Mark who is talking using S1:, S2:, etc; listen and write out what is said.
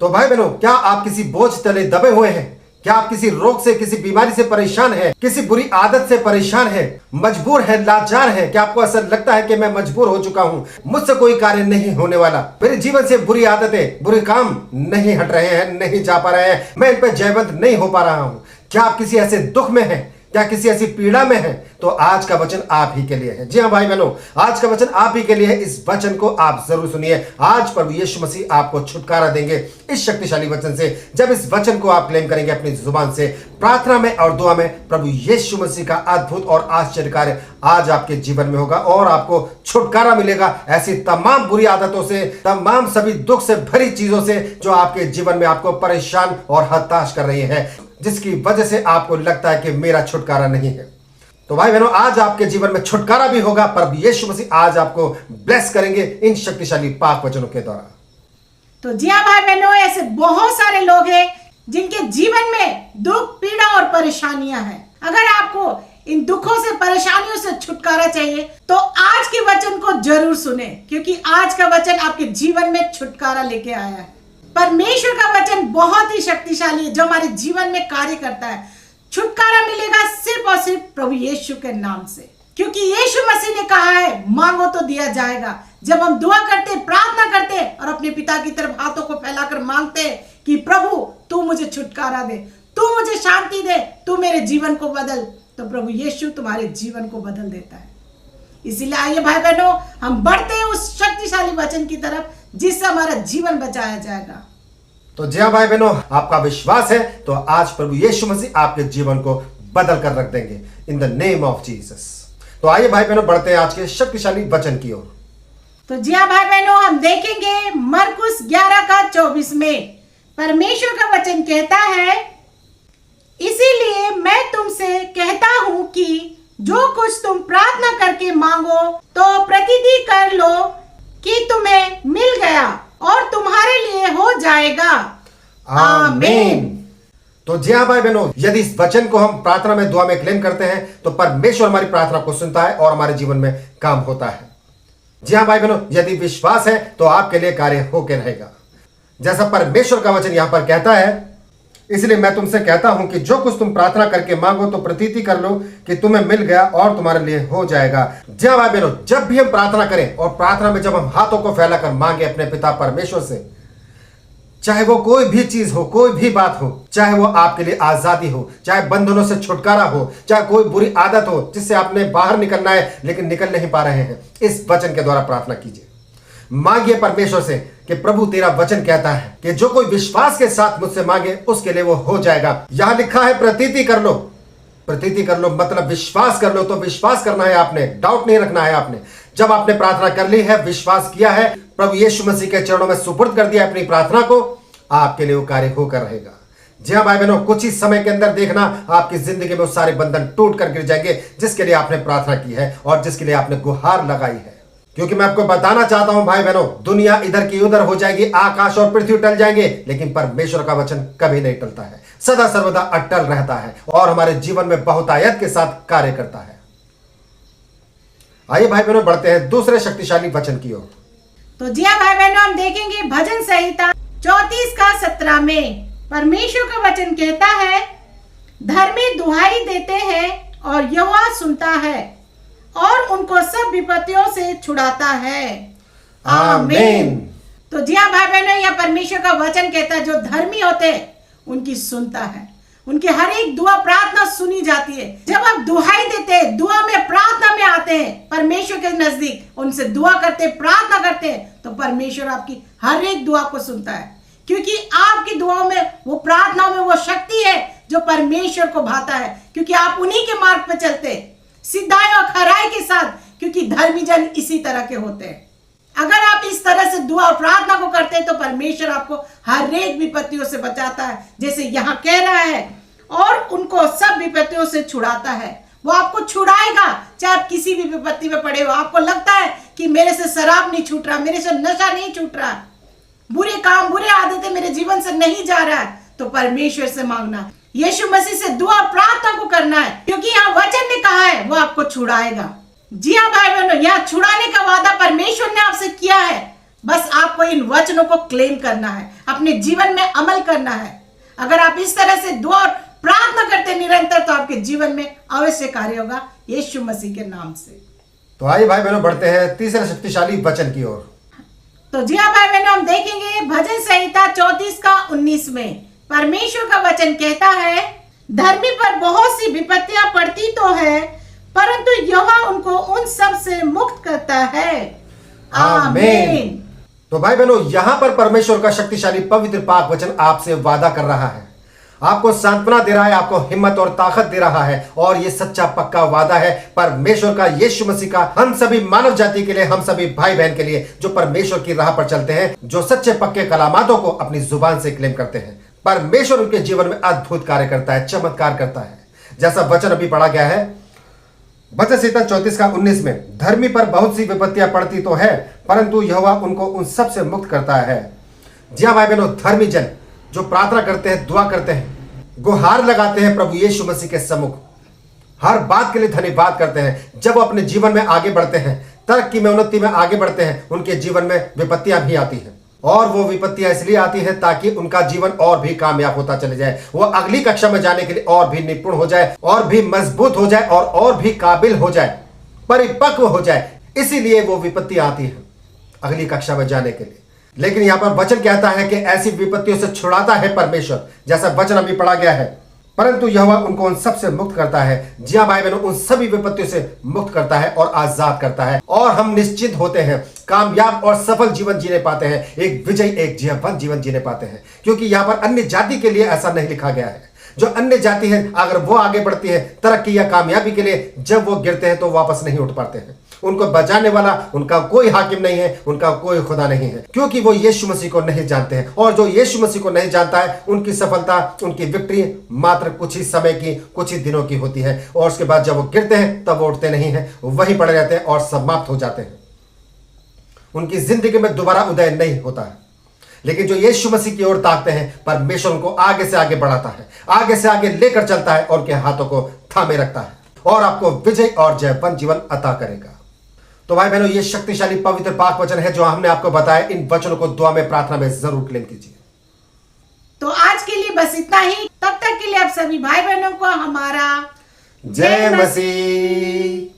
S1: तो भाई बहनों, क्या आप किसी बोझ तले दबे हुए हैं? क्या आप किसी रोग से, किसी बीमारी से परेशान हैं? किसी बुरी आदत से परेशान हैं? मजबूर है, लाचार है? क्या आपको ऐसा लगता है कि मैं मजबूर हो चुका हूं, मुझसे कोई कार्य नहीं होने वाला, मेरे जीवन से बुरी आदतें, बुरे काम नहीं हट रहे हैं, नहीं जा पा रहे हैं, मैं इन पर जयवंत नहीं हो पा रहा हूं? क्या आप किसी ऐसे दुख में हैं? क्या किसी ऐसी पीड़ा में है? तो आज का वचन आप ही के लिए है। जी हाँ भाई बहनों, आज का वचन आप ही के लिए है। इस वचन को आप जरूर सुनिए। आज प्रभु यीशु मसीह आपको छुटकारा देंगे इस शक्तिशाली वचन से। जब इस वचन को आप क्लेम करेंगे अपनी जुबान से, प्रार्थना में और दुआ में, प्रभु यीशु मसीह का अद्भुत और आश्चर्य कार्य आज आपके जीवन में होगा और आपको छुटकारा मिलेगा ऐसी तमाम बुरी आदतों से, तमाम सभी दुख से भरी चीजों से जो आपके जीवन में आपको परेशान और हताश कर रही है, जिसकी वजह से आपको लगता है कि मेरा छुटकारा नहीं है। तो भाई बहनों, आज आपके जीवन में छुटकारा भी होगा। प्रभु यीशु मसीह आज आपको ब्लेस करेंगे इन शक्तिशाली पाक वचनों के द्वारा।
S2: तो जी हाँ भाई बहनों, ऐसे बहुत सारे लोग हैं जिनके जीवन में दुख, पीड़ा और परेशानियां हैं। अगर आपको इन दुखों से, परेशानियों से छुटकारा चाहिए तो आज के वचन को जरूर सुने, क्योंकि आज का वचन आपके जीवन में छुटकारा लेके आया है। परमेश्वर का वचन बहुत ही शक्तिशाली है जो हमारे जीवन में कार्य करता है। छुटकारा मिलेगा सिर्फ और सिर्फ प्रभु यीशु के नाम से, क्योंकि यीशु मसीह ने कहा है, मांगो तो दिया जाएगा। जब हम दुआ करते, प्रार्थना करते और अपने पिता की तरफ हाथों को फैलाकर मांगते कि प्रभु तू मुझे छुटकारा दे, तू मुझे शांति दे, तू मेरे जीवन को बदल, तो प्रभु यीशु तुम्हारे जीवन को बदल देता है। इसीलिए आइए भाई बहनों, हम बढ़ते हैं उस शक्तिशाली वचन की तरफ जिससे हमारा जीवन बचाया जाएगा।
S1: तो जी हाँ भाई बहनों, आपका विश्वास है तो आज प्रभु यीशु मसीह आपके जीवन को बदल कर रख देंगे in the name of Jesus. तो आइए भाई बहनों, बढ़ते हैं आज के शक्तिशाली वचन की ओर।
S2: तो जी हाँ भाई बहनों, हम देखेंगे मरकुस 11:24 में परमेश्वर का वचन कहता है, इसीलिए मैं तुमसे कहता हूं कि जो कुछ तुम प्रार्थना करके मांगो तो प्रतीति कर लो कि तुम्हें मिल गया और तुम्हारे लिए हो जाएगा। आमीन।
S1: तो जी हाँ भाई बहनों, यदि इस वचन को हम प्रार्थना में, दुआ में क्लेम करते हैं तो परमेश्वर हमारी प्रार्थना को सुनता है और हमारे जीवन में काम होता है। जी हाँ भाई बहनों, यदि विश्वास है तो आपके लिए कार्य होकर रहेगा। जैसा परमेश्वर का वचन यहां पर कहता है, इसलिए मैं तुमसे कहता हूं कि जो कुछ तुम प्रार्थना करके मांगो तो प्रतीति कर लो कि तुम्हें मिल गया और तुम्हारे लिए हो जाएगा। जी हाँ भाई बहनों, जब भी हम प्रार्थना करें और प्रार्थना में जब हम हाथों को फैलाकर मांगे अपने पिता परमेश्वर से, चाहे वो कोई भी चीज हो, कोई भी बात हो, चाहे वो आपके लिए आजादी हो, चाहे बंधनों से छुटकारा हो, चाहे कोई बुरी आदत हो जिससे आपने बाहर निकलना है लेकिन निकल नहीं पा रहे हैं, इस वचन के द्वारा प्रार्थना कीजिए। मांगिए परमेश्वर से कि प्रभु तेरा वचन कहता है कि जो कोई विश्वास के साथ मुझसे मांगे उसके लिए वो हो जाएगा। यहां लिखा है प्रतीति कर लो। प्रतीति कर लो मतलब विश्वास कर लो। तो विश्वास करना है आपने, डाउट नहीं रखना है आपने। जब आपने प्रार्थना कर ली है, विश्वास किया है, प्रभु यीशु मसीह के चरणों में सुपुर्द कर दिया अपनी प्रार्थना को, आपके लिए वो कार्य होकर रहेगा। जी हाँ भाई बहनों, कुछ ही समय के अंदर देखना आपकी जिंदगी में वो सारे बंधन टूट कर गिर जाएंगे जिसके लिए आपने प्रार्थना की है और जिसके लिए आपने गुहार लगाई है। क्योंकि मैं आपको बताना चाहता हूं भाई बहनों, दुनिया इधर की उधर हो जाएगी, आकाश और पृथ्वी टल जाएंगे, लेकिन परमेश्वर का वचन कभी नहीं टलता है, सदा सर्वदा अटल रहता है और हमारे जीवन में बहुतायत के साथ कार्य करता है। आइए भाई बहनों, बढ़ते हैं दूसरे शक्तिशाली वचन की ओर।
S2: तो जी हाँ भाई बहनों, हम देखेंगे भजन संहिता 34:17 में परमेश्वर का वचन कहता है, धर्मी दुहाई देते हैं और यहोवा सुनता है और उनको सब विपत्तियों से छुड़ाता है। आमीन। तो जी हाँ भाई बहनों, यह परमेश्वर का वचन कहता है जो धर्मी होते हैं उनकी सुनता है, उनकी हर एक दुआ प्रार्थना सुनी जाती है। जब आप दुहाई देते हैं, दुआ में, प्रार्थना में आते हैं परमेश्वर के नजदीक, उनसे दुआ करते, प्रार्थना करते हैं, तो परमेश्वर आपकी हर एक दुआ को सुनता है, क्योंकि आपकी दुआओं में, वो प्रार्थनाओं में वो शक्ति है जो परमेश्वर को भाता है, क्योंकि आप उन्हीं के मार्ग पे चलते हैं, सिद्धाई और खराई के साथ, क्योंकि धर्मी जन इसी तरह के होते हैं। अगर आप इस तरह से दुआ और प्रार्थना को करते हैं तो परमेश्वर आपको हर एक विपत्तियों से बचाता है, जैसे यहाँ कह रहा है, और उनको सब विपत्तियों से छुड़ाता है। वो आपको छुड़ाएगा, चाहे आप किसी भी विपत्ति में पड़े हो। आपको लगता है कि मेरे से शराब नहीं छूट रहा, मेरे से नशा नहीं छूट रहा, बुरे काम, बुरे आदतें मेरे जीवन से नहीं जा रहा है, तो परमेश्वर से मांगना, यीशु मसीह से दुआ प्रार्थना को करना है, क्योंकि यहाँ वचन ने कहा है वो आपको छुड़ाएगा। जी हाँ भाई बहनों, यहाँ छुड़ाने का वादा परमेश्वर ने आपसे किया है। बस आपको इन वचनों को क्लेम करना है, अपने जीवन में अमल करना है। अगर आप इस तरह से दुआ और प्रार्थना करते निरंतर तो आपके जीवन में अवश्य कार्य होगा यीशु मसीह के नाम से।
S1: तो आइए भाई बहनों बढ़ते हैं तीसरे शक्तिशाली वचन की ओर।
S2: तो जी हाँ भाई बहनों, हम देखेंगे भजन संहिता 34 का 19 में परमेश्वर का वचन कहता है, धर्मी पर बहुत सी विपत्तियां पड़ती तो है, परंतु यहोवा उनको उन सब से मुक्त करता है। आमीन।
S1: तो भाई बहनों यहाँ पर परमेश्वर का शक्तिशाली पवित्र पाक वचन आपसे वादा कर रहा है, आपको सांत्वना दे रहा है, आपको हिम्मत और ताकत दे रहा है। और ये सच्चा पक्का वादा है परमेश्वर का, यीशु मसीह का, हम सभी मानव जाति के लिए, हम सभी भाई बहन के लिए जो परमेश्वर की राह पर चलते हैं, जो सच्चे पक्के कलामातों को अपनी जुबान से क्लेम करते हैं। परमेश्वर उनके जीवन में अद्भुत कार्य करता है, चमत्कार करता है। जैसा वचन अभी पढ़ा गया है भजन संहिता 34 का 19 में, धर्मी पर बहुत सी विपत्तियां पड़ती तो है, परंतु यहोवा उनको उन सब से मुक्त करता है। जी हाँ भाई बहनों, धर्मी जन जो प्रार्थना करते हैं, दुआ करते हैं, गुहार लगाते हैं प्रभु यीशु मसीह के सम्मुख, हर बात के लिए धन्यवाद करते हैं, जब वो अपने जीवन में आगे बढ़ते हैं, तरक्की में, उन्नति में आगे बढ़ते हैं, उनके जीवन में विपत्तियां भी आती हैं। और वो विपत्तियां इसलिए आती है ताकि उनका जीवन और भी कामयाब होता चले जाए, वो अगली कक्षा में जाने के लिए और भी निपुण हो जाए, और भी मजबूत हो जाए, और भी काबिल हो जाए, परिपक्व हो जाए। इसीलिए वो विपत्तियां आती है अगली कक्षा में जाने के लिए। लेकिन यहां पर वचन कहता है कि ऐसी विपत्तियों से छुड़ाता है परमेश्वर, जैसा वचन अभी पढ़ा गया है, परंतु यहोवा उनको उन सब से मुक्त करता है। जी हाँ भाई बहनों, उन सभी विपत्तियों से मुक्त करता है और आजाद करता है, और हम निश्चिंत होते हैं, कामयाब और सफल जीवन जीने पाते हैं, एक विजयी, एक जयवंत जीवन जीने पाते हैं। क्योंकि यहाँ पर अन्य जाति के लिए ऐसा नहीं लिखा गया है। जो अन्य जाति है, अगर वो आगे बढ़ती है तरक्की या कामयाबी के लिए, जब वो गिरते हैं तो वापस नहीं उठ पाते हैं। उनको बचाने वाला उनका कोई हाकिम नहीं है, उनका कोई खुदा नहीं है, क्योंकि वो यीशु मसीह को नहीं जानते हैं। और जो यीशु मसीह को नहीं जानता है, उनकी सफलता, उनकी विक्ट्री मात्र कुछ ही समय की, कुछ ही दिनों की होती है, और उसके बाद जब वो गिरते हैं तब वो उठते नहीं हैं, वहीं पड़े रहते हैं और समाप्त हो जाते हैं। उनकी जिंदगी में दोबारा उदय नहीं होता है। लेकिन जो यीशु मसीह की ओर ताकते हैं, परमेश्वर उनको आगे से आगे बढ़ाता है, आगे से आगे लेकर चलता है, और उनके हाथों को थामे रखता है, और आपको विजय और जयवंत जीवन अता करेगा। तो भाई बहनों, ये शक्तिशाली पवित्र पाक वचन है जो हमने आपको बताया। इन वचनों को दुआ में, प्रार्थना में जरूर क्लेम कीजिए।
S2: तो आज के लिए बस इतना ही। तब तक के लिए आप सभी भाई बहनों को हमारा
S1: जय मसीह।